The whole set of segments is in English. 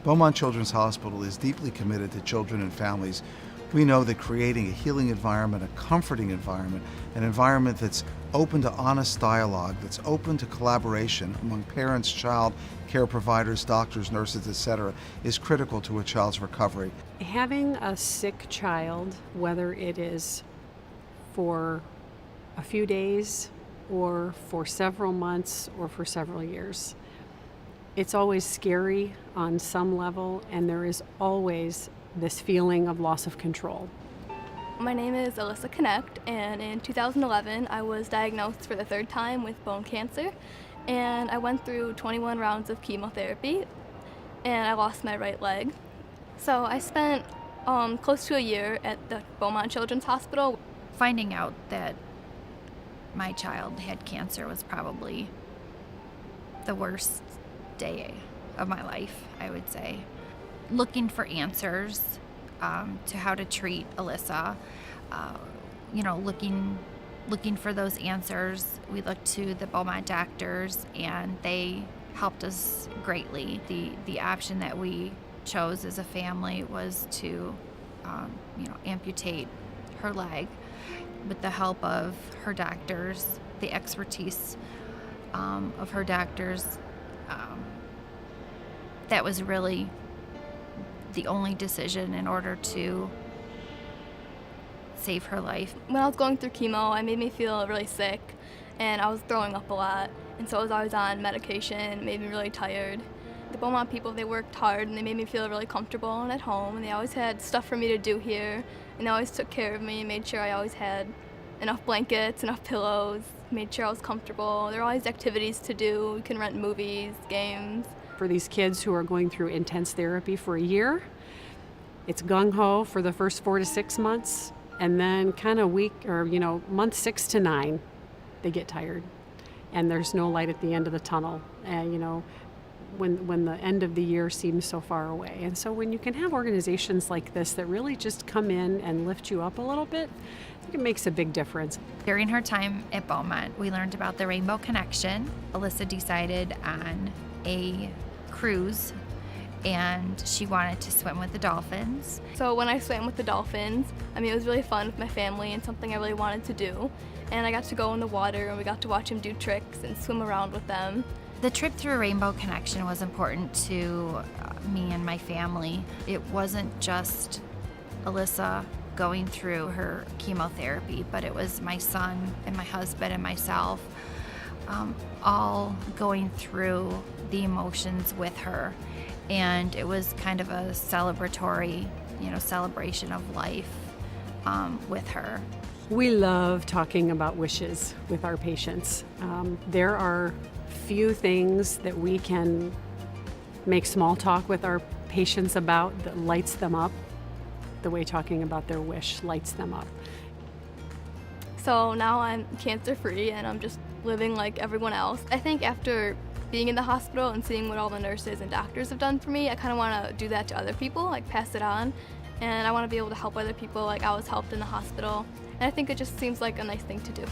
Beaumont Children's Hospital is deeply committed to children and families. We know that creating a healing environment, a comforting environment, an environment that's open to honest dialogue, that's open to collaboration among parents, child care providers, doctors, nurses, etc., is critical to a child's recovery. Having a sick child, whether it is for a few days or for several months or for several years, it's always scary on some level, and there is always this feeling of loss of control. My name is Alyssa Connect, and in 2011 I was diagnosed for the third time with bone cancer, and I went through 21 rounds of chemotherapy, and I lost my right leg. So I spent close to a year at the Beaumont Children's Hospital. Finding out that my child had cancer was probably the worst day of my life, I would say. Looking for answers to how to treat Alyssa, looking for those answers. We looked to the Beaumont doctors, and they helped us greatly. The option that we chose as a family was to amputate her leg with the help of her doctors, the expertise of her doctors. That was really the only decision in order to save her life. When I was going through chemo, it made me feel really sick, and I was throwing up a lot, and so I was always on medication. It made me really tired. The Beaumont people, they worked hard, and they made me feel really comfortable and at home, and they always had stuff for me to do here, and they always took care of me and made sure I always had enough blankets, enough pillows, made sure I was comfortable. There were always activities to do. We can rent movies, games. For these kids who are going through intense therapy for a year, it's gung-ho for the first 4 to 6 months, and then kind of month 6 to 9, they get tired, and there's no light at the end of the tunnel. When the end of the year seems so far away. And so when you can have organizations like this that really just come in and lift you up a little bit, I think it makes a big difference. During her time at Beaumont, we learned about the Rainbow Connection. Alyssa decided on a cruise, and she wanted to swim with the dolphins. So when I swam with the dolphins, it was really fun with my family and something I really wanted to do. And I got to go in the water, and we got to watch them do tricks and swim around with them. The trip through Rainbow Connection was important to me and my family. It wasn't just Alyssa going through her chemotherapy, but it was my son and my husband and myself all going through the emotions with her. And it was kind of a celebratory, celebration of life with her. We love talking about wishes with our patients. There are few things that we can make small talk with our patients about that lights them up the way talking about their wish lights them up. So now I'm cancer-free, and I'm just living like everyone else. I think after being in the hospital and seeing what all the nurses and doctors have done for me, I kind of want to do that to other people, pass it on. And I want to be able to help other people like I was helped in the hospital. And I think it just seems like a nice thing to do.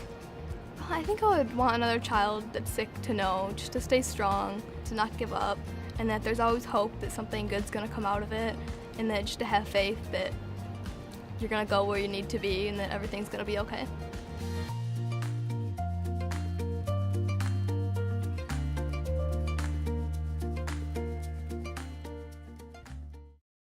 I think I would want another child that's sick to know just to stay strong, to not give up, and that there's always hope that something good's going to come out of it, and that just to have faith that you're going to go where you need to be and that everything's going to be okay.